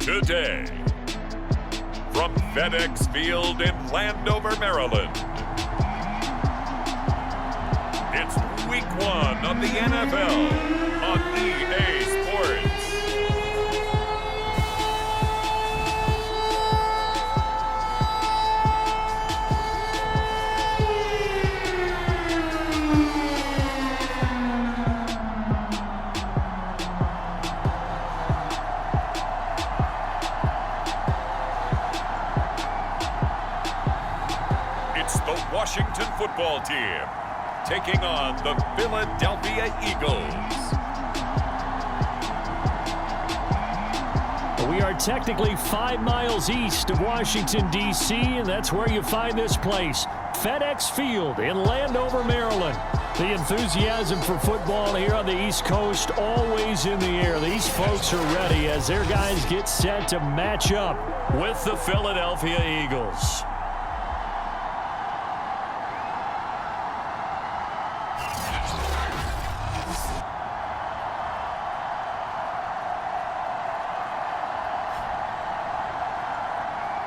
today. From FedEx Field in Landover, Maryland, it's Week 1 of the NFL on EA Sports. It's the Washington football team taking on the Philadelphia Eagles. We are technically 5 miles east of Washington, D.C., and that's where you find this place, FedEx Field in Landover, Maryland. The enthusiasm for football here on the East Coast always in the air. These folks are ready as their guys get set to match up with the Philadelphia Eagles.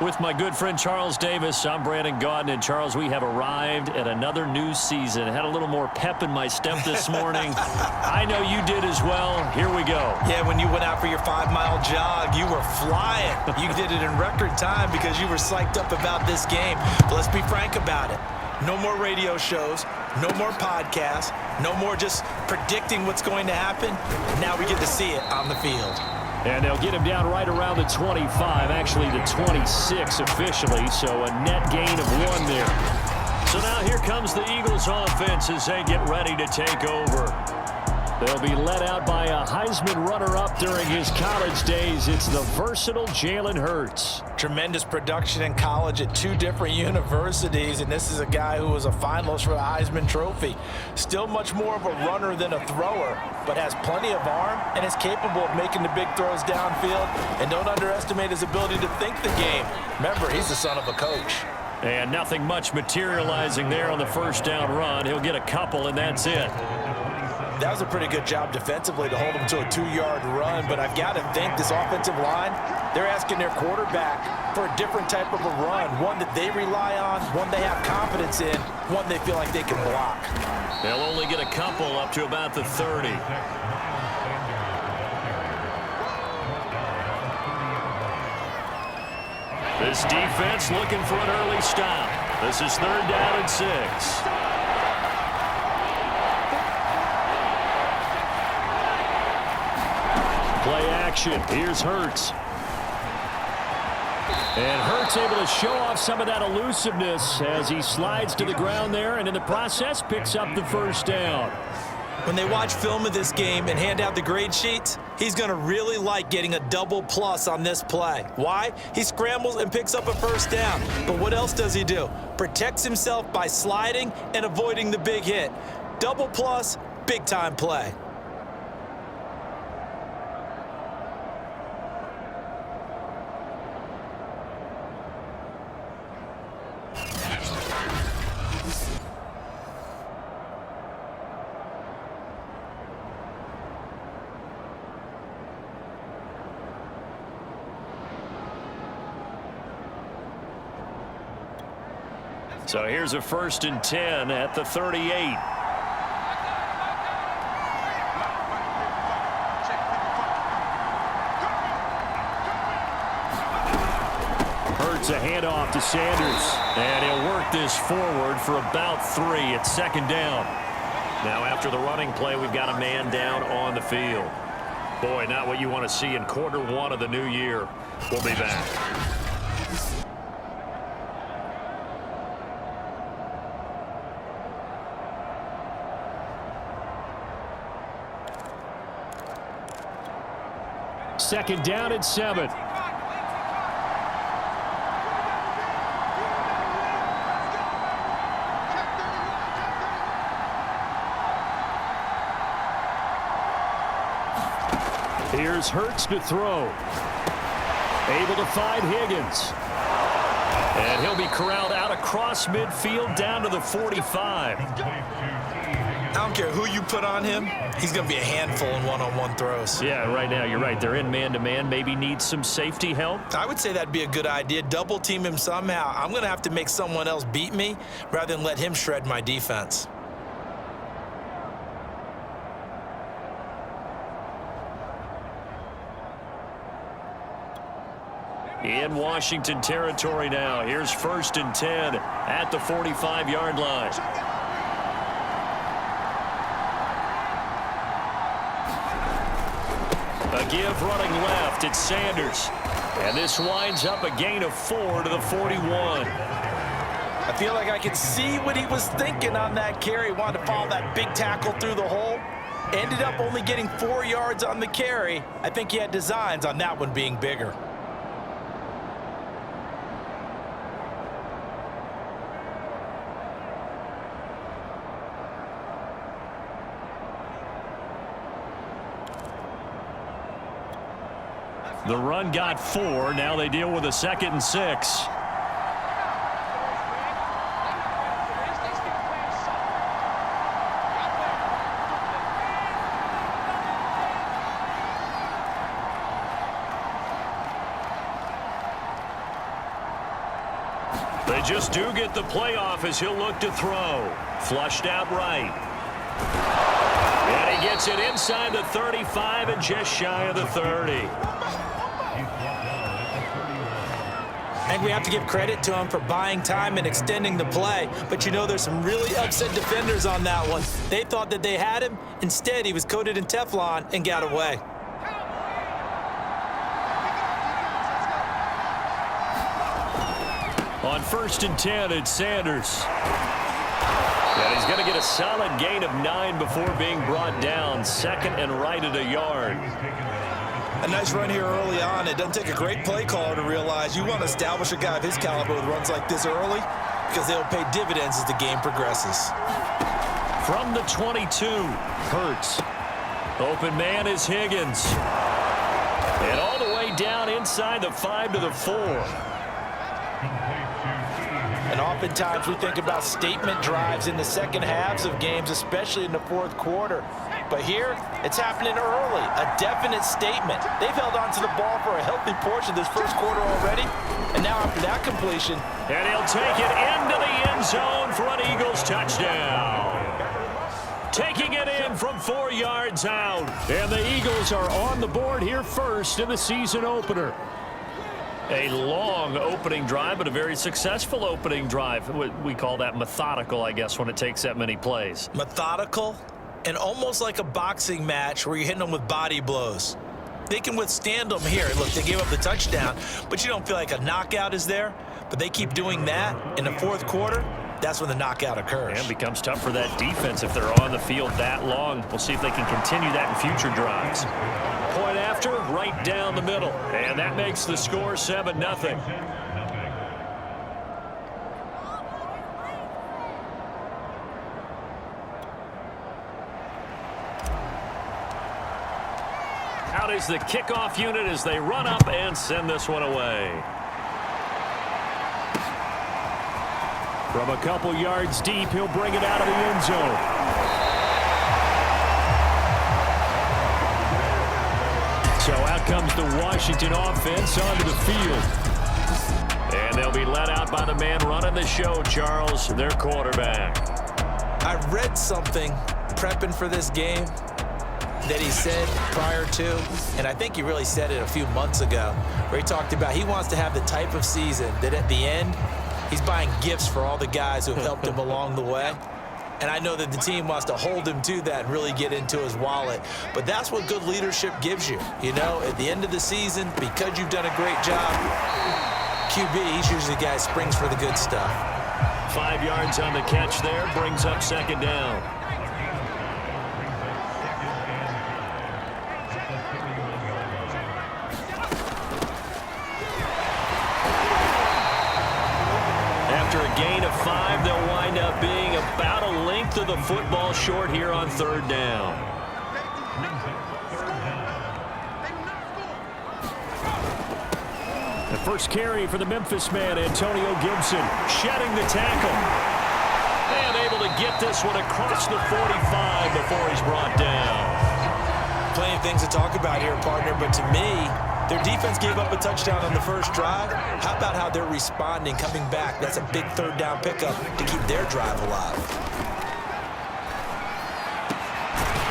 With my good friend Charles Davis, I'm Brandon Gaudin. And Charles, we have arrived at another new season. Had a little more pep in my step this morning. I know you did as well. Here we go. Yeah, when you went out for your 5-mile jog, you were flying. You did it in record time because you were psyched up about this game. But let's be frank about it. No more radio shows, no more podcasts, no more just predicting what's going to happen. Now we get to see it on the field. And they'll get him down right around the 25, actually the 26 officially, so a net gain of 1 there. So now here comes the Eagles offense as they get ready to take over. They'll be led out by a Heisman runner-up during his college days. It's the versatile Jalen Hurts. Tremendous production in college at 2 different universities, and this is a guy who was a finalist for the Heisman Trophy. Still much more of a runner than a thrower, but has plenty of arm and is capable of making the big throws downfield. And don't underestimate his ability to think the game. Remember, he's the son of a coach. And nothing much materializing there on the first down run. He'll get a couple, and that's it. That was a pretty good job defensively to hold him to a 2-yard run, but I've got to think this offensive line, they're asking their quarterback for a different type of a run, one that they rely on, one they have confidence in, one they feel like they can block. They'll only get a couple up to about the 30. This defense looking for an early stop. This is 3rd down and 6. Play action. Here's Hurts. And Hurts able to show off some of that elusiveness as he slides to the ground there and in the process picks up the first down. When they watch film of this game and hand out the grade sheets, he's going to really like getting a double plus on this play. Why? He scrambles and picks up a first down. But what else does he do? Protects himself by sliding and avoiding the big hit. Double plus, big time play. So here's a 1st and 10 at the 38. Hurts a handoff to Sanders. And he'll work this forward for about 3 at 2nd down. Now after the running play, we've got a man down on the field. Boy, not what you want to see in quarter 1 of the new year. We'll be back. Second down and 7. Here's Hurts to throw. Able to find Higgins. And he'll be corralled out across midfield down to the 45. don't care who you put on him, he's going to be a handful in one-on-one throws. Yeah, right now you're right. They're in man-to-man. Maybe needs some safety help. I would say that'd be a good idea. Double team him somehow. I'm going to have to make someone else beat me rather than let him shred my defense. In Washington territory now. Here's 1st and 10 at the 45-yard line. A give running left. It's Sanders. And this winds up a gain of 4 to the 41. I feel like I can see what he was thinking on that carry. Wanted to follow that big tackle through the hole. Ended up only getting 4 yards on the carry. I think he had designs on that one being bigger. The run got 4. Now they deal with a 2nd and 6. They just do get the playoff as he'll look to throw. Flushed out right. And he gets it inside the 35 and just shy of the 30. I think we have to give credit to him for buying time and extending the play. But, you know, there's some really upset defenders on that one. They thought that they had him. Instead, he was coated in Teflon and got away. On 1st and 10, it's Sanders. And he's going to get a solid gain of 9 before being brought down. 2nd and right at a yard. A nice run here early on. It doesn't take a great play caller to realize you want to establish a guy of his caliber with runs like this early because they'll pay dividends as the game progresses. From the 22, Hurts. Open man is Higgins. And all the way down inside the 5 to the 4. And oftentimes we think about statement drives in the second halves of games, especially in the 4th quarter. But here, it's happening early, a definite statement. They've held on to the ball for a healthy portion of this 1st quarter already. And now after that completion. And he'll take it into the end zone for an Eagles touchdown. Taking it in from 4 yards out. And the Eagles are on the board here first in the season opener. A long opening drive, but a very successful opening drive. We call that methodical, I guess, when it takes that many plays. Methodical and almost like a boxing match where you're hitting them with body blows. They can withstand them here. Look, they gave up the touchdown, but you don't feel like a knockout is there. But they keep doing that in the 4th quarter. That's when the knockout occurs. And it becomes tough for that defense if they're on the field that long. We'll see if they can continue that in future drives. Point after, right down the middle. And that makes the score 7-0. Out is the kickoff unit as they run up and send this one away. From a couple yards deep, he'll bring it out of the end zone. So out comes the Washington offense onto the field. And they'll be let out by the man running the show, Charles, their quarterback. I read something prepping for this game that he said prior to, and I think he really said it a few months ago, where he talked about he wants to have the type of season that at the end, he's buying gifts for all the guys who have helped him along the way. And I know that the team wants to hold him to that and really get into his wallet. But that's what good leadership gives you. You know, at the end of the season, because you've done a great job, QB, he's usually the guy who springs for the good stuff. 5 yards on the catch there, brings up 2nd down. After a gain of 5, they'll wind up being about a length of the football short here on 3rd down. The first carry for the Memphis man, Antonio Gibson, shedding the tackle. And able able to get this one across the 45 before he's brought down. Plenty of things to talk about here, partner, but to me, their defense gave up a touchdown on the first drive. How about how they're responding, coming back? That's a big third down pickup to keep their drive alive.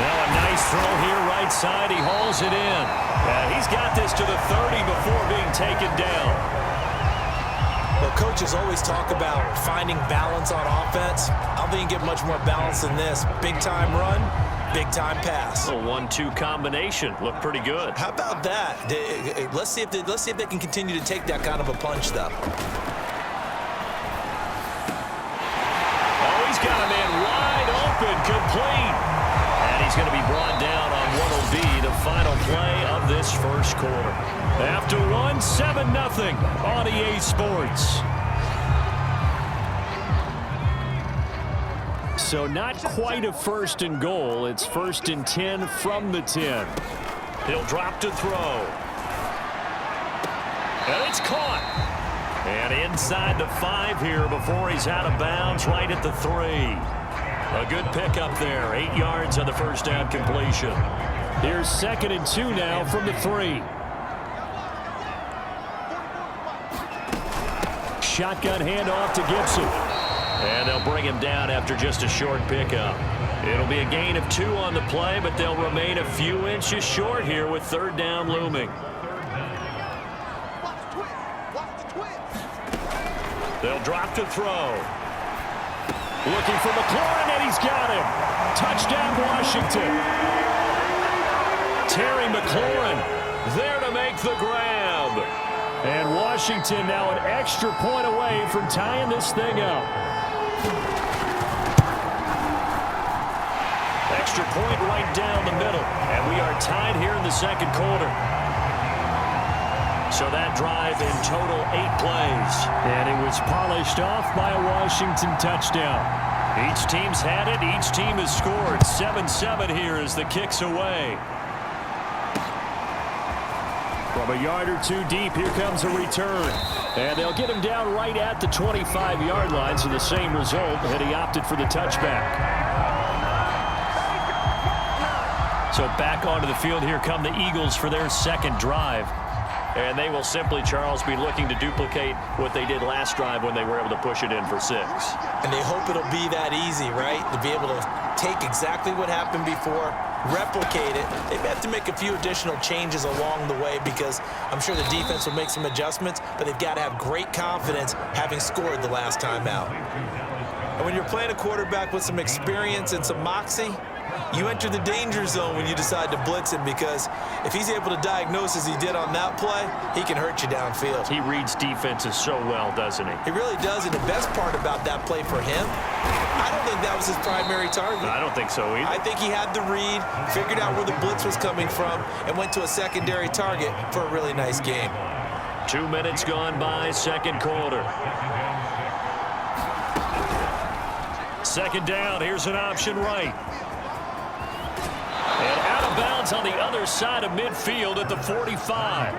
Now a nice throw here right side. He hauls it in. He's got this to the 30 before being taken down. Well, coaches always talk about finding balance on offense. I don't think you get much more balance than this. Big-time run, big-time pass. A 1-2 combination. Looked pretty good. How about that? Let's see if they can continue to take that kind of a punch, though. Oh, he's got a man wide open, complete. And he's going to be brought down on what will be the final play of this first quarter. After one, 7-0 on EA Sports. So not quite a 1st and goal. It's 1st and 10 from the 10. He'll drop to throw. And it's caught. And inside the 5 here before he's out of bounds, right at the 3. A good pickup there. 8 yards on the first down completion. Here's 2nd and 2 now from the 3. Shotgun handoff to Gibson. And they'll bring him down after just a short pickup. It'll be a gain of 2 on the play, but they'll remain a few inches short here with 3rd down looming. They'll drop to throw. Looking for McLaurin, and he's got him. Touchdown, Washington. Terry McLaurin there to make the grab. And Washington now an extra point away from tying this thing up. Extra point right down the middle. And we are tied here in the 2nd quarter. So that drive in total 8 plays. And it was polished off by a Washington touchdown. Each team's had it. Each team has scored. 7-7 here as the kick's away. From a yard or 2 deep, here comes a return. And they'll get him down right at the 25-yard line, so the same result, and he opted for the touchback. So back onto the field, here come the Eagles for their 2nd drive. And they will simply, Charles, be looking to duplicate what they did last drive when they were able to push it in for 6. And they hope it'll be that easy, right? To be able to take exactly what happened before, replicate it. They may have to make a few additional changes along the way because I'm sure the defense will make some adjustments, but they've got to have great confidence having scored the last time out. And when you're playing a quarterback with some experience and some moxie, you enter the danger zone when you decide to blitz him because if he's able to diagnose as he did on that play, he can hurt you downfield. He reads defenses so well, doesn't he? He really does, and the best part about that play for him, I don't think that was his primary target. I don't think so either. I think he had the read, figured out where the blitz was coming from, and went to a secondary target for a really nice game. 2 minutes gone by, 2nd quarter. 2nd down, here's an option right. And out of bounds on the other side of midfield at the 45.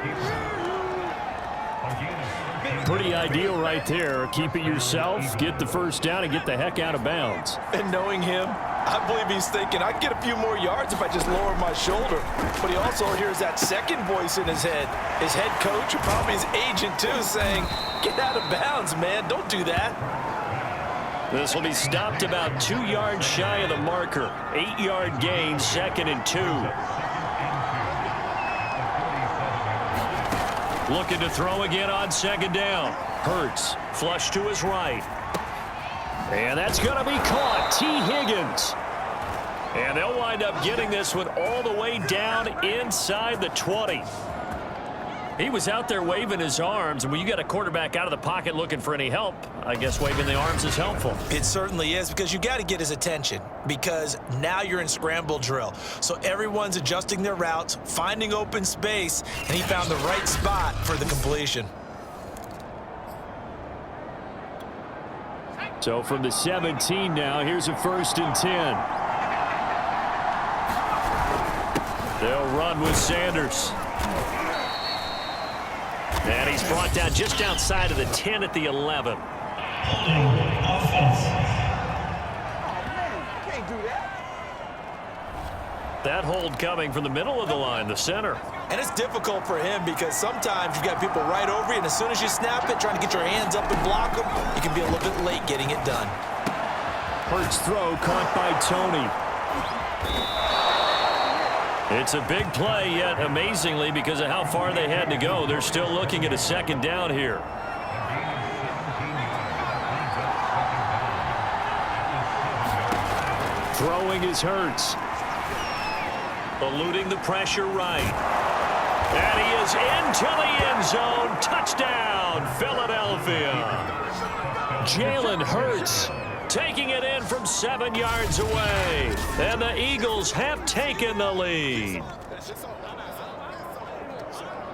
Pretty ideal right there. Keep it yourself, get the 1st down, and get the heck out of bounds. And knowing him, I believe he's thinking, I can get a few more yards if I just lower my shoulder. But he also hears that second voice in his head. His head coach, and probably his agent too, saying, get out of bounds, man. Don't do that. This will be stopped about 2 yards shy of the marker. 8-yard gain, 2nd and 2. Looking to throw again on 2nd down. Hurts, flush to his right. And that's going to be caught. T. Higgins. And they'll wind up getting this one all the way down inside the 20. He was out there waving his arms, and when you got a quarterback out of the pocket looking for any help, I guess waving the arms is helpful. It certainly is, because you got to get his attention, because now you're in scramble drill. So everyone's adjusting their routes, finding open space, and he found the right spot for the completion. So from the 17 now, here's a 1st and 10. They'll run with Sanders. And he's brought down just outside of the 10 at the 11. That hold coming from the middle of the line, the center. And it's difficult for him because sometimes you've got people right over you, and as soon as you snap it, trying to get your hands up and block them, you can be a little bit late getting it done. Hurts throw caught by Tony. It's a big play, yet amazingly, because of how far they had to go, they're still looking at a second down here. Throwing is Hurts. Eluding the pressure right. And he is into the end zone. Touchdown, Philadelphia. Jalen Hurts taking it in from 7 yards away. And the Eagles have taken the lead.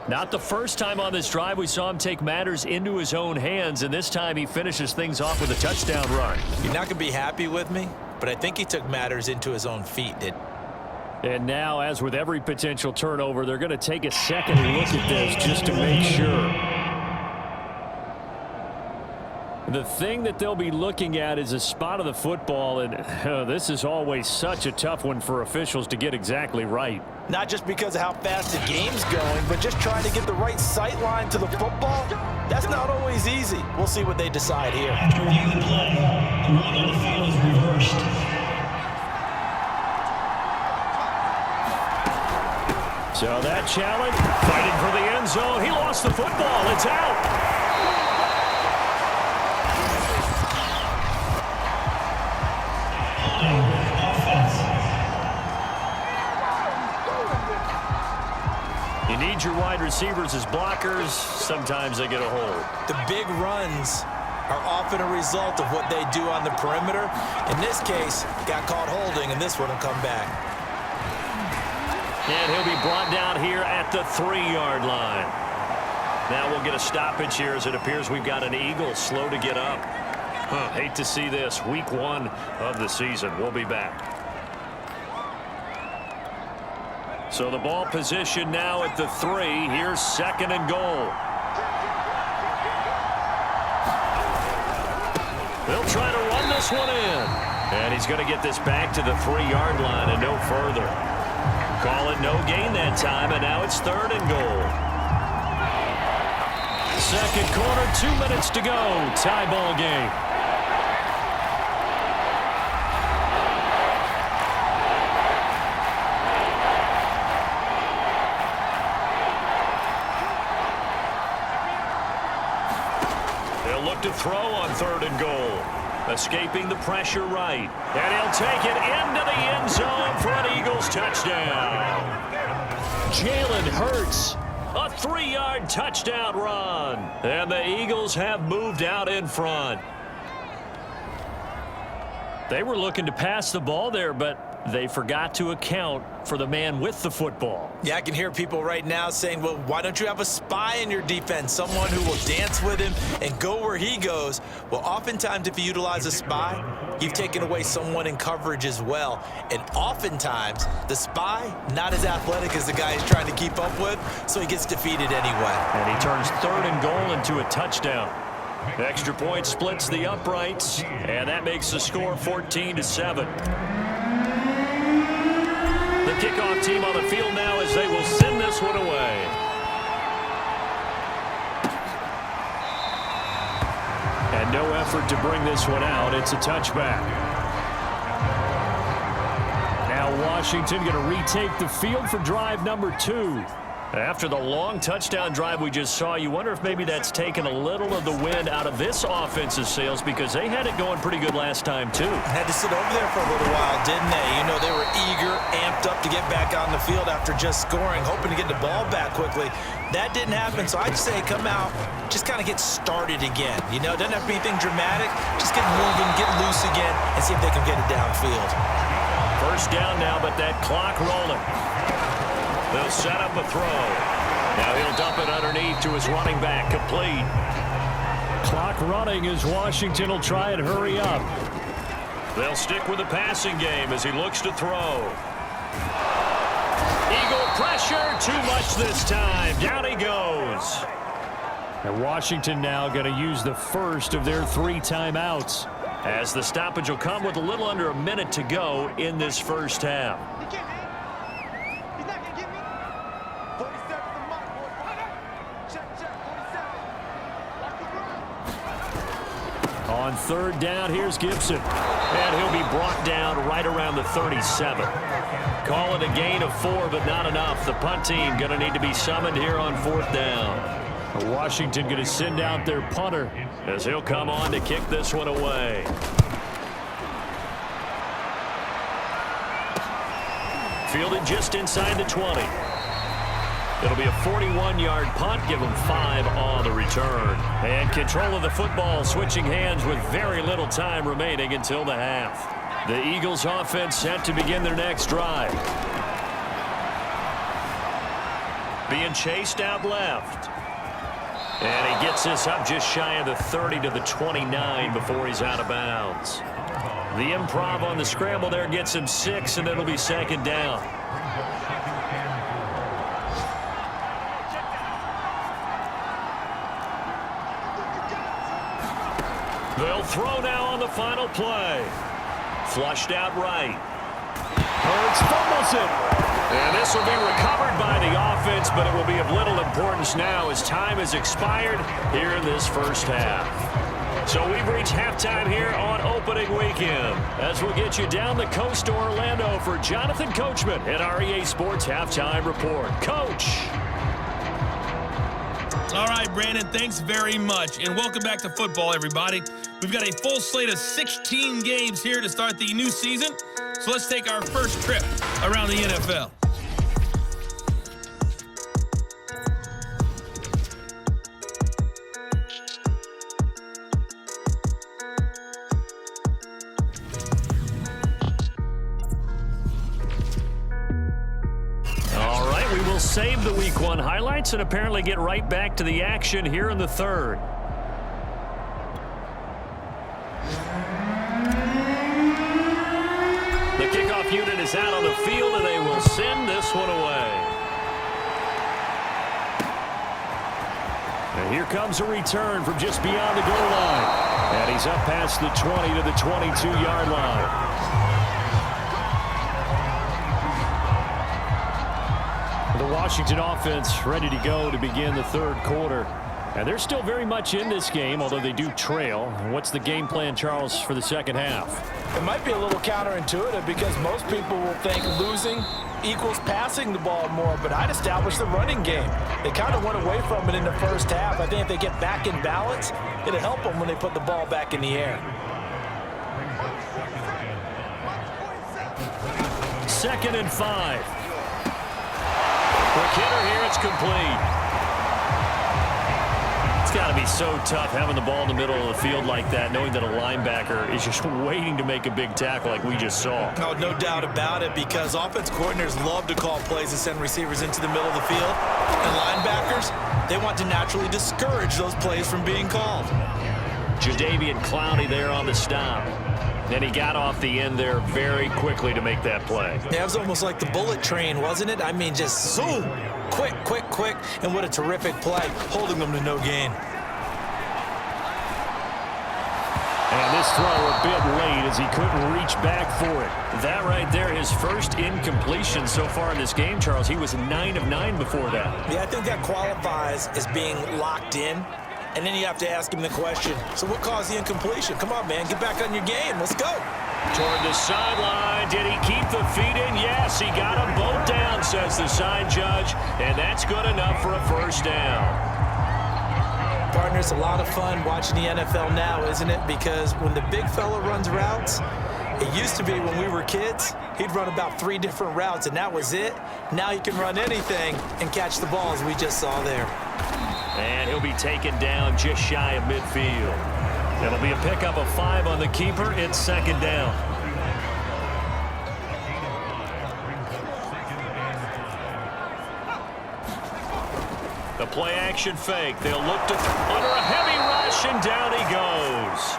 Not the first time on this drive we saw him take matters into his own hands, and this time he finishes things off with a touchdown run. You're not going to be happy with me, but I think he took matters into his own feet. And now, as with every potential turnover, they're going to take a second look at this just to make sure. The thing that they'll be looking at is a spot of the football, and this is always such a tough one for officials to get exactly right. Not just because of how fast the game's going, but just trying to get the right sight line to the football. That's not always easy. We'll see what they decide here. After review the play, the run on the field is reversed. So that challenge, fighting for the end zone. He lost the football. It's out. You need your wide receivers as blockers. Sometimes they get a hold. The big runs are often a result of what they do on the perimeter. In this case, got caught holding, and this one will come back. And he'll be brought down here at the 3-yard line. Now we'll get a stoppage here as it appears we've got an Eagle slow to get up. Hate to see this. Week 1 of the season. We'll be back. So the ball position now at the 3. Here's 2nd and goal. They'll try to run this one in. And he's going to get this back to the 3-yard line and no further. Call it no gain that time, and now it's 3rd and goal. Second quarter, 2 minutes to go. Tie ball game. They'll look to throw on 3rd and goal. Escaping the pressure right. And he'll take it into the end zone for an Eagles touchdown. Jalen Hurts, a 3-yard touchdown run. And the Eagles have moved out in front. They were looking to pass the ball there, but they forgot to account for the man with the football. Yeah, I can hear people right now saying, well, why don't you have a spy in your defense, someone who will dance with him and go where he goes? Well, oftentimes if you utilize a spy, you've taken away someone in coverage as well. And oftentimes, the spy, not as athletic as the guy he's trying to keep up with, so he gets defeated anyway. And he turns 3rd and goal into a touchdown. Extra point splits the uprights, and that makes the score 14-7. The kickoff team on the field now as they will send this one away. And no effort to bring this one out. It's a touchback. Now Washington going to retake the field for drive number 2. After the long touchdown drive we just saw, you wonder if maybe that's taken a little of the wind out of this offensive sails because they had it going pretty good last time, too. Had to sit over there for a little while, didn't they? You know, they were eager, amped up to get back on the field after just scoring, hoping to get the ball back quickly. That didn't happen, so I'd say come out, just kind of get started again. You know, doesn't have to be anything dramatic. Just get moving, get loose again, and see if they can get it downfield. First down now, but that clock rolling. They'll set up a throw. Now he'll dump it underneath to his running back, complete. Clock running as Washington will try and hurry up. They'll stick with the passing game as he looks to throw. Eagle pressure, too much this time. Down he goes. And Washington now going to use the first of their 3 timeouts. as the stoppage will come with a little under a minute to go in this first half. He's not going to get me. 47 the mark, boy. Check, 47. On third down, here's Gibson. And he'll be brought down right around the 37. Call it a gain of 4, but not enough. The punt team going to need to be summoned here on fourth down. Washington going to send out their punter as he'll come on to kick this one away. Fielded just inside the 20. It'll be a 41-yard punt. Give them 5 on the return. And control of the football switching hands with very little time remaining until the half. The Eagles offense set to begin their next drive. Being chased out left. And he gets this up just shy of the 30 to the 29 before he's out of bounds. The improv on the scramble there gets him 6, and it'll be second down. They'll throw now on the final play. Flushed out right. Hurts fumbles it. And this will be recovered by the offense, but it will be of little importance now as time has expired here in this first half. So we've reached halftime here on opening weekend as we'll get you down the coast to Orlando for Jonathan Coachman at REA Sports Halftime Report. Coach. All right, Brandon, thanks very much. And welcome back to football, everybody. We've got a full slate of 16 games here to start the new season. So let's take our first trip around the NFL. All right, we will save the Week 1 highlights and apparently get right back to the action here in the third. The kickoff unit is out on the field, and they will send this one away. And here comes a return from just beyond the goal line. And he's up past the 20 to the 22-yard line. The Washington offense ready to go to begin the third quarter. And they're still very much in this game, although they do trail. What's the game plan, Charles, for the second half? It might be a little counterintuitive because most people will think losing equals passing the ball more, but I'd establish the running game. They kind of went away from it in the first half. I think if they get back in balance, it'll help them when they put the ball back in the air. Second and 5. Quick hitter here, it's complete. It's got to be so tough having the ball in the middle of the field like that, knowing that a linebacker is just waiting to make a big tackle like we just saw. Oh, no doubt about it, because offense coordinators love to call plays and send receivers into the middle of the field. And linebackers, they want to naturally discourage those plays from being called. Jadeveon Clowney there on the stop. Then he got off the end there very quickly to make that play. Yeah, it was almost like the bullet train, wasn't it? I mean, just zoom, quick, quick, quick, and what a terrific play, holding them to no gain. And this throw a bit late as he couldn't reach back for it. That right there, his first incompletion so far in this game, Charles. He was 9 of 9 before that. Yeah, I think that qualifies as being locked in. And then you have to ask him the question, so what caused the incompletion? Come on, man, get back on your game. Let's go. Toward the sideline. Did he keep the feet in? Yes, he got them both down, says the side judge. And that's good enough for a first down. Partner, it's a lot of fun watching the NFL now, isn't it? Because when the big fella runs routes, it used to be when we were kids, he'd run about 3 different routes, and that was it. Now he can run anything and catch the ball, as we just saw there. And he'll be taken down just shy of midfield. It'll be a pickup of 5 on the keeper. It's second down. The play action fake. They'll look to under a heavy rush, and down he goes.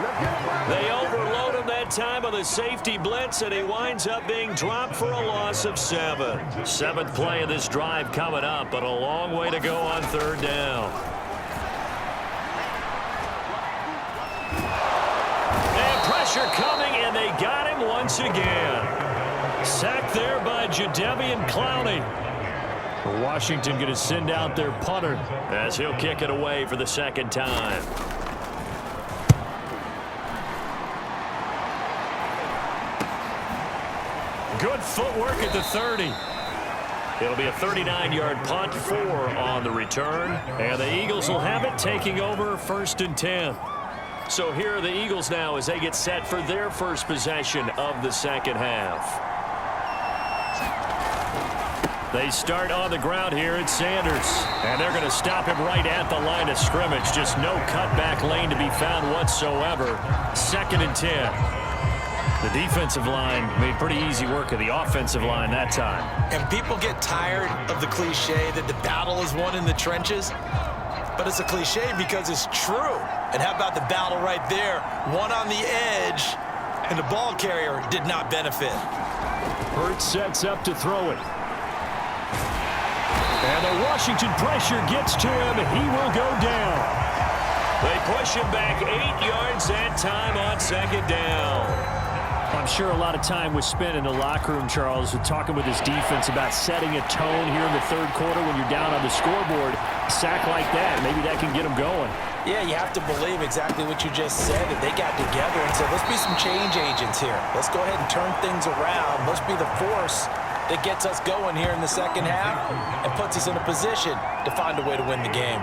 They overload him that time on the safety blitz, and he winds up being dropped for a loss of 7. 7th play of this drive coming up, but a long way to go on third down. And pressure pressure coming, and they got him once again. Sacked there by Jadeveon Clowney. Washington going to send out their punter as he'll kick it away for the second time. Good footwork at the 30. It'll be a 39-yard punt, 4 on the return. And the Eagles will have it, taking over 1st and 10. So here are the Eagles now as they get set for their first possession of the second half. They start on the ground here at Sanders. And they're going to stop him right at the line of scrimmage. Just no cutback lane to be found whatsoever. 2nd and 10. The defensive line made pretty easy work of the offensive line that time. And people get tired of the cliche that the battle is won in the trenches. But it's a cliche because it's true. And how about the battle right there? One on the edge, and the ball carrier did not benefit. Hurts sets up to throw it. And the Washington pressure gets to him. He will go down. They push him back 8 yards that time on 2nd down. I'm sure a lot of time was spent in the locker room, Charles, with talking with his defense about setting a tone here in the 3rd quarter when you're down on the scoreboard. Sack like that, maybe that can get him going. Yeah, you have to believe exactly what you just said, that they got together and said, let's be some change agents here. Let's go ahead and turn things around. Let's be the force that gets us going here in the second half and puts us in a position to find a way to win the game.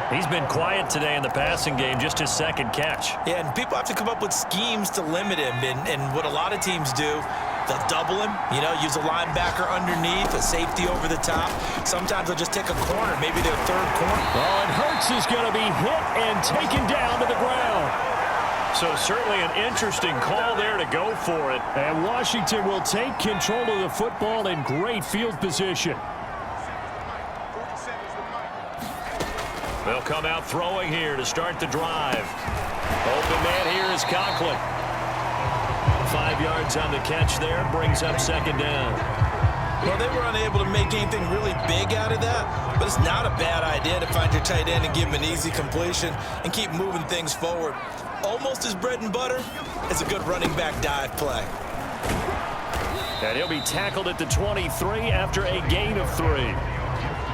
He's been quiet today in the passing game, just his 2nd catch. Yeah, and people have to come up with schemes to limit him. And what a lot of teams do, they'll double him, use a linebacker underneath, a safety over the top. Sometimes they'll just take a corner, maybe their 3rd corner. Oh, and Hurts is going to be hit and taken down to the ground. So certainly an interesting call there to go for it. And Washington will take control of the football in great field position. They'll come out throwing here to start the drive. Open man here is Conklin. 5 yards on the catch there, brings up 2nd down. Well, they were unable to make anything really big out of that, but it's not a bad idea to find your tight end and give him an easy completion and keep moving things forward. Almost as bread and butter as a good running back dive play. And he'll be tackled at the 23 after a gain of 3.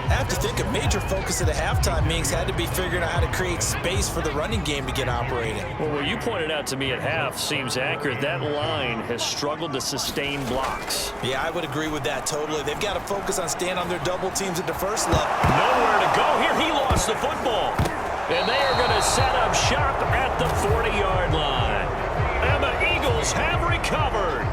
I have to think a major focus of the halftime meetings had to be figuring out how to create space for the running game to get operating. Well, what you pointed out to me at half seems accurate. That line has struggled to sustain blocks. Yeah, I would agree with that totally. They've got to focus on staying on their double teams at the first level. Nowhere to go here. He lost the football. And they are going to set up shop at the 40-yard line. And the Eagles have recovered.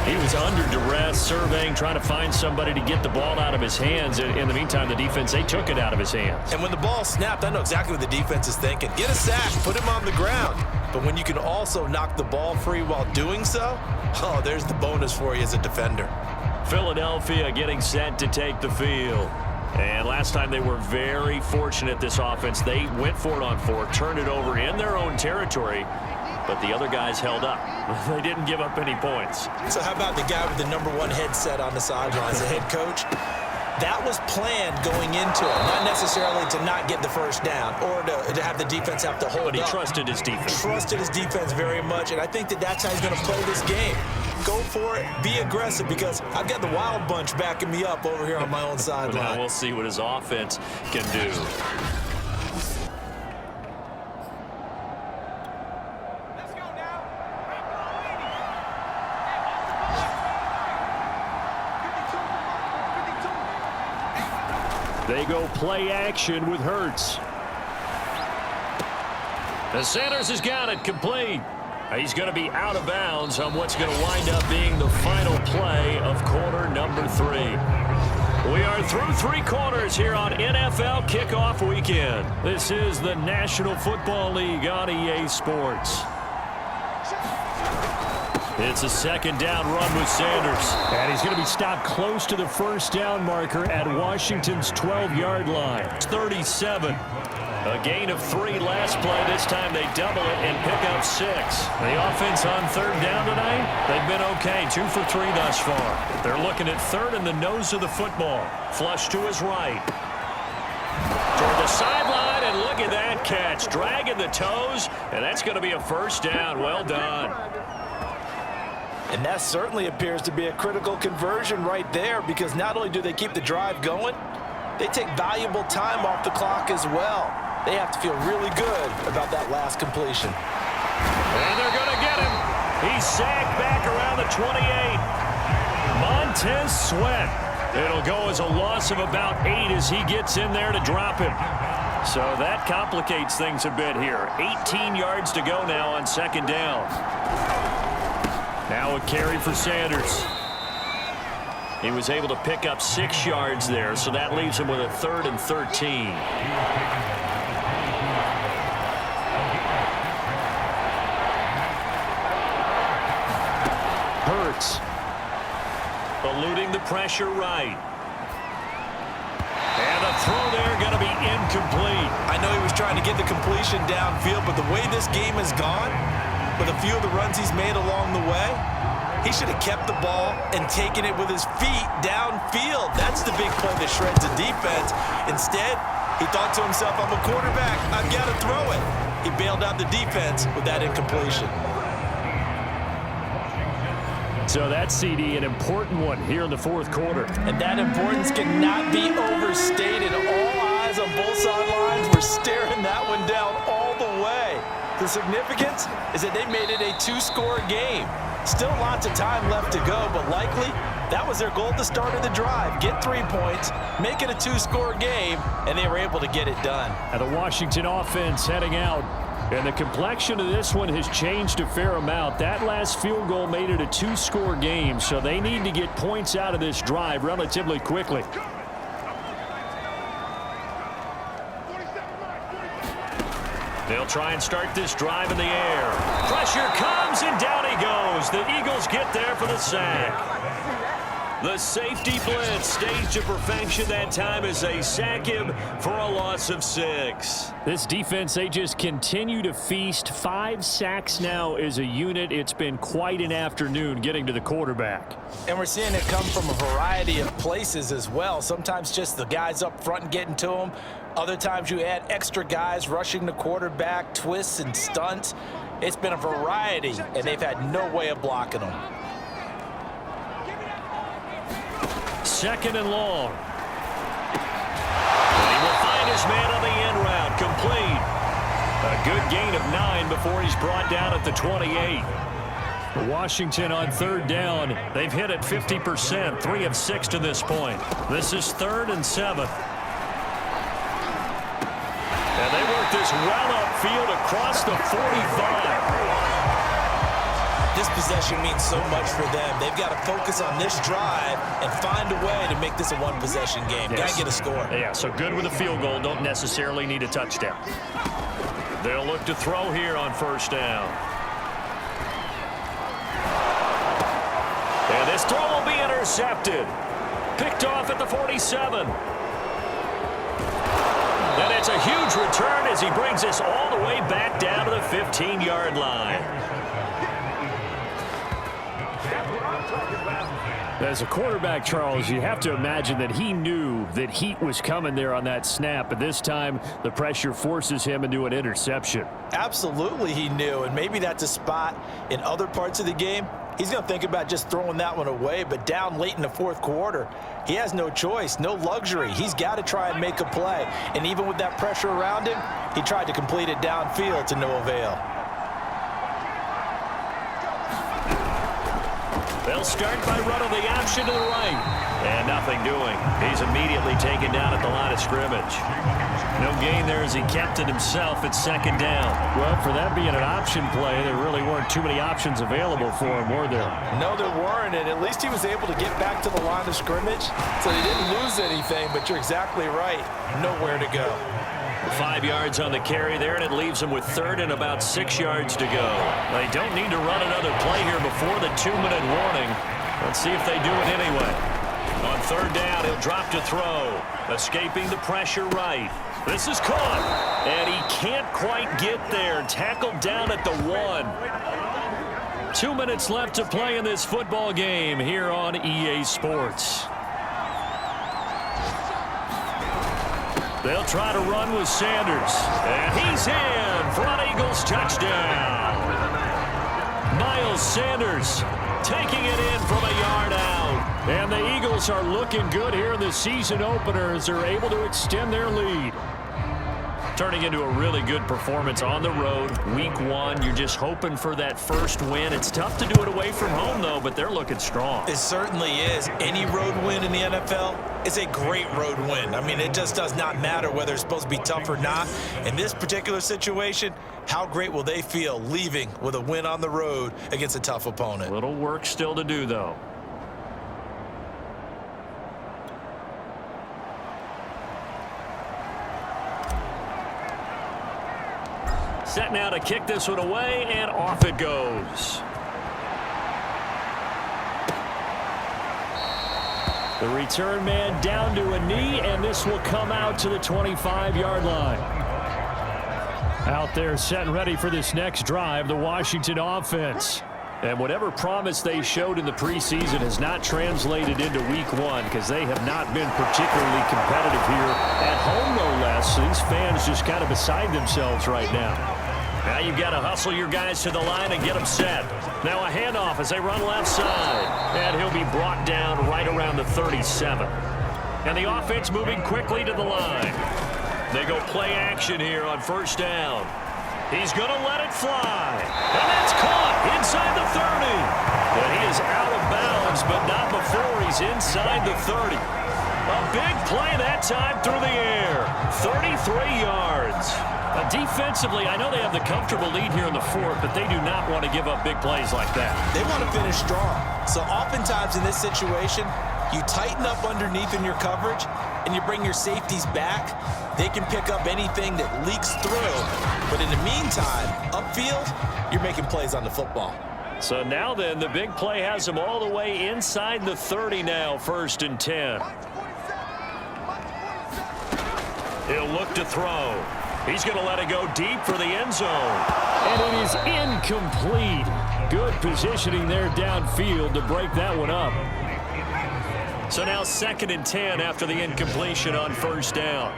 He was under duress, surveying, trying to find somebody to get the ball out of his hands. In the meantime, the defense, they took it out of his hands. And when the ball snapped, I know exactly what the defense is thinking. Get a sack, put him on the ground. But when you can also knock the ball free while doing so, oh, there's the bonus for you as a defender. Philadelphia getting set to take the field. And last time they were very fortunate, this offense. They went for it on 4, turned it over in their own territory. But the other guys held up. They didn't give up any points. So how about the guy with the #1 headset on the sidelines, the head coach? That was planned going into it, not necessarily to not get the first down or to have the defense have to hold up. But he trusted his defense. Trusted his defense very much, and I think that's how he's going to play this game. Go for it, be aggressive, because I've got the wild bunch backing me up over here on my own sideline. Now we'll see what his offense can do. They go play action with Hurts. And Sanders has got it complete. He's going to be out of bounds on what's going to wind up being the final play of quarter number 3. We are through 3 quarters here on NFL Kickoff Weekend. This is the National Football League on EA Sports. It's a 2nd down run with Sanders. And he's going to be stopped close to the first down marker at Washington's 12-yard line. It's 37. A gain of 3 last play. This time they double it and pick up 6. The offense on 3rd down tonight, they've been okay. 2 for 3 thus far. They're looking at 3rd in the nose of the football. Flush to his right. Toward the sideline, and look at that catch, dragging the toes, and that's going to be a first down. Well done. And that certainly appears to be a critical conversion right there, because not only do they keep the drive going, they take valuable time off the clock as well. They have to feel really good about that last completion. And they're going to get him. He's sacked back around the 28. Montez Sweat. It'll go as a loss of about 8 as he gets in there to drop him. So that complicates things a bit here. 18 yards to go now on second down. Now a carry for Sanders. He was able to pick up 6 yards there, so that leaves him with a 3rd and 13. Hurts. Eluding the pressure right. And a throw there going to be incomplete. I know he was trying to get the completion downfield, but the way this game has gone, with a few of the runs he's made along the way, he should have kept the ball and taken it with his feet downfield. That's the big play that shreds the defense. Instead, he thought to himself, I'm a quarterback, I've got to throw it. He bailed out the defense with that incompletion. So that CD, an important one here in the fourth quarter. And that importance cannot be overstated. All eyes on both sidelines were staring that one down all the way. The significance is that they made it a 2-score game. Still lots of time left to go, but likely that was their goal at the start of the drive. Get 3 points, make it a 2-score game, and they were able to get it done. And the Washington offense heading out. And the complexion of this one has changed a fair amount. That last field goal made it a 2-score game, so they need to get points out of this drive relatively quickly. They'll try and start this drive in the air. Pressure comes, and down he goes. The Eagles get there for the sack. The safety blitz staged to perfection that time as they sack him for a loss of 6. This defense, they just continue to feast. 5 sacks now as a unit. It's been quite an afternoon getting to the quarterback. And we're seeing it come from a variety of places as well. Sometimes just the guys up front and getting to him. Other times you add extra guys rushing the quarterback, twists and stunts. It's been a variety, and they've had no way of blocking them. 2nd and long. And he will find his man on the end route. Complete. A good gain of 9 before he's brought down at the 28. Washington on 3rd down. They've hit it 50%, 3 of 6 to this point. This is 3rd and 7. And they work this well upfield across the 45. This possession means so much for them. They've got to focus on this drive and find a way to make this a one-possession game. Yes. Got to get a score. Yeah, so good with a field goal. Don't necessarily need a touchdown. They'll look to throw here on 1st down. And this throw will be intercepted. Picked off at the 47. And it's a huge return as he brings us all the way back down to the 15-yard line. As a quarterback, Charles, you have to imagine that he knew that heat was coming there on that snap, but this time the pressure forces him into an interception. Absolutely he knew, and maybe that's a spot in other parts of the game. He's going to think about just throwing that one away, but down late in the 4th quarter, he has no choice, no luxury. He's got to try and make a play, and even with that pressure around him, he tried to complete it downfield to no avail. They'll start by running the option to the right. And nothing doing. He's immediately taken down at the line of scrimmage. No gain there as he kept it himself at 2nd down. Well, for that being an option play, there really weren't too many options available for him, were there? No, there weren't, and at least he was able to get back to the line of scrimmage, so he didn't lose anything, but you're exactly right. Nowhere to go. 5 yards on the carry there, and it leaves him with 3rd and about 6 yards to go. They don't need to run another play here before the 2-minute warning. Let's see if they do it anyway. On 3rd down, he'll drop to throw. Escaping the pressure right. This is caught, and he can't quite get there. Tackled down at the 1. 2 minutes left to play in this football game here on EA Sports. They'll try to run with Sanders. And he's in for an Eagles touchdown. Miles Sanders taking it in from a yard out. And the Eagles are looking good here in the season opener as they're able to extend their lead. Turning into a really good performance on the road. Week 1, you're just hoping for that first win. It's tough to do it away from home, though, but they're looking strong. It certainly is. Any road win in the NFL is a great road win. I mean, it just does not matter whether it's supposed to be tough or not. In this particular situation, how great will they feel leaving with a win on the road against a tough opponent? Little work still to do, though. Set now to kick this one away, and off it goes. The return man down to a knee, and this will come out to the 25-yard line. Out there set and ready for this next drive, the Washington offense. And whatever promise they showed in the preseason has not translated into week 1 because they have not been particularly competitive here at home, no less. So these fans just kind of beside themselves right now. Now you've got to hustle your guys to the line and get them set. Now a handoff as they run left side. And he'll be brought down right around the 37. And the offense moving quickly to the line. They go play action here on first down. He's going to let it fly. And that's caught inside the 30. And he is out of bounds, but not before he's inside the 30. A big play that time through the air. 33 yards. Defensively, I know they have the comfortable lead here in the 4th, but they do not want to give up big plays like that. They want to finish strong. So oftentimes in this situation, you tighten up underneath in your coverage, and you bring your safeties back. They can pick up anything that leaks through. But in the meantime, upfield, you're making plays on the football. So now then, the big play has them all the way inside the 30 now, 1st and 10. He'll look to throw. He's going to let it go deep for the end zone. And it is incomplete. Good positioning there downfield to break that one up. So now 2nd and 10 after the incompletion on first down.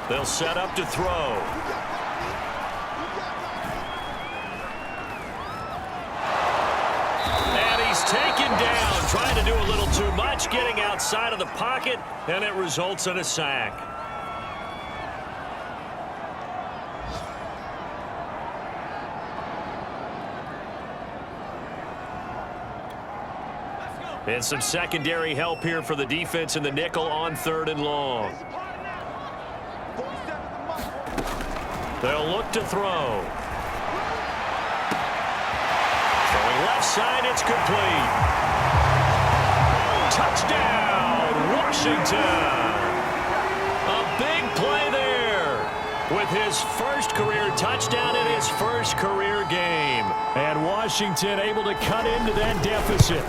They'll set up to throw. And he's taken down, trying to do a little too much, getting outside of the pocket, and it results in a sack. And some secondary help here for the defense in the nickel on 3rd and long. They'll look to throw. Throwing left side, it's complete. Touchdown, Washington. A big play there with his first career touchdown in his first career game. And Washington able to cut into that deficit.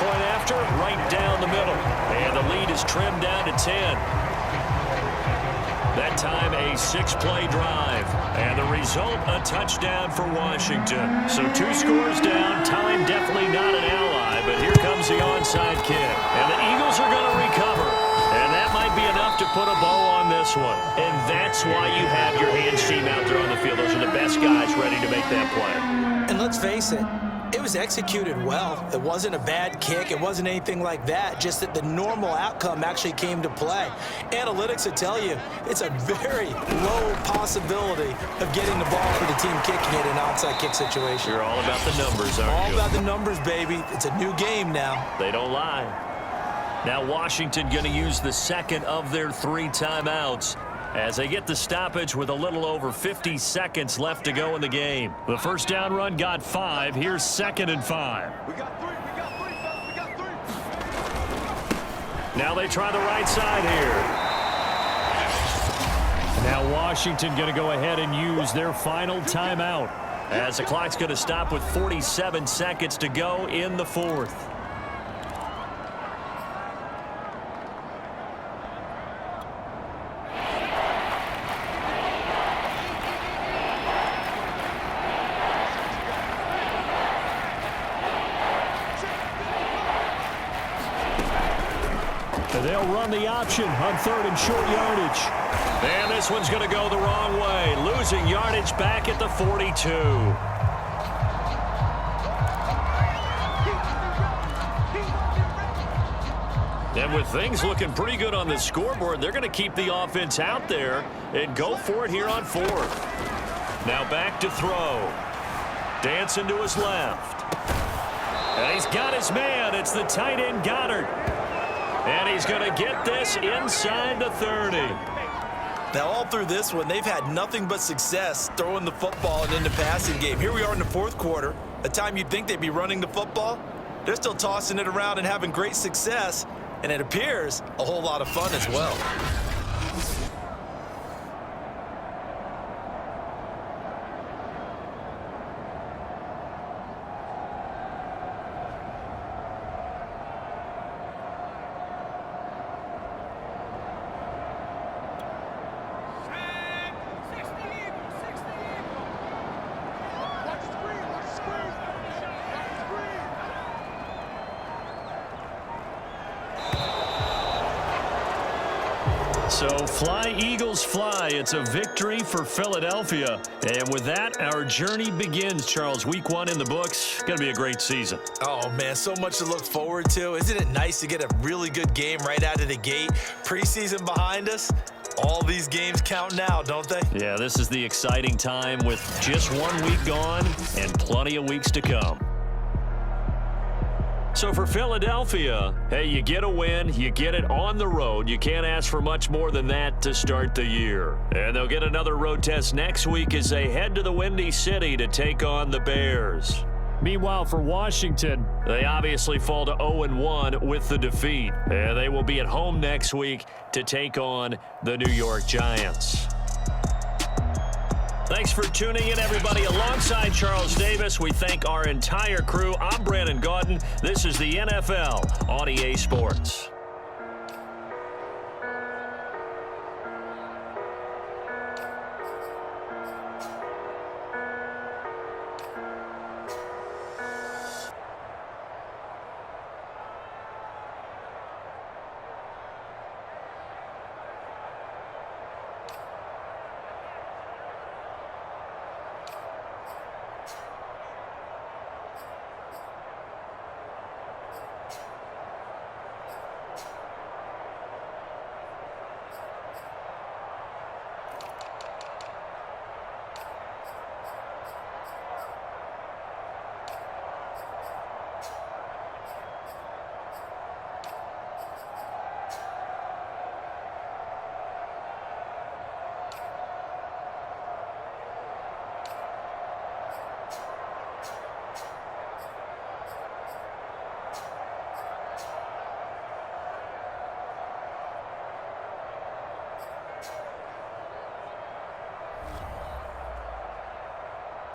Point after, right down the middle. And the lead is trimmed down to 10. That time, a 6-play drive. And the result, a touchdown for Washington. So 2 scores down. Time definitely not an ally, but here comes the onside kick. And the Eagles are going to recover. And that might be enough to put a bow on this one. And that's why you have your hands team out there on the field. Those are the best guys ready to make that play. And let's face it, it was executed well. It wasn't a bad kick. It wasn't anything like that. Just that the normal outcome actually came to play. Analytics will tell you it's a very low possibility of getting the ball for the team kicking it in an onside kick situation. You're all about the numbers, aren't you? All about the numbers, baby. It's a new game now. They don't lie. Now Washington going to use the 2nd of their 3 timeouts as they get the stoppage with a little over 50 seconds left to go in the game. The first down run got 5. Here's 2nd and 5. We got 3, fellas, we got 3. Now they try the right side here. Now Washington going to go ahead and use their final timeout as the clock's going to stop with 47 seconds to go in the 4th. And they'll run the option on 3rd and short yardage. And this one's going to go the wrong way, losing yardage back at the 42. And with things looking pretty good on the scoreboard, they're going to keep the offense out there and go for it here on 4th. Now back to throw. Dancing to his left. And he's got his man. It's the tight end Goddard. And he's going to get this inside the 30. Now, all through this one, they've had nothing but success throwing the football and in the passing game. Here we are in the 4th quarter, a time you'd think they'd be running the football. They're still tossing it around and having great success, and it appears a whole lot of fun as well. So fly, Eagles, fly. It's a victory for Philadelphia. And with that, our journey begins, Charles. Week 1 in the books. Going to be a great season. Oh, man, so much to look forward to. Isn't it nice to get a really good game right out of the gate? Preseason behind us. All these games count now, don't they? Yeah, this is the exciting time with just 1 week gone and plenty of weeks to come. So for Philadelphia, hey, you get a win, you get it on the road. You can't ask for much more than that to start the year. And they'll get another road test next week as they head to the Windy City to take on the Bears. Meanwhile, for Washington, they obviously fall to 0-1 with the defeat. And they will be at home next week to take on the New York Giants. Thanks for tuning in, everybody. Alongside Charles Davis, we thank our entire crew. I'm Brandon Gaudin. This is the NFL on EA Sports.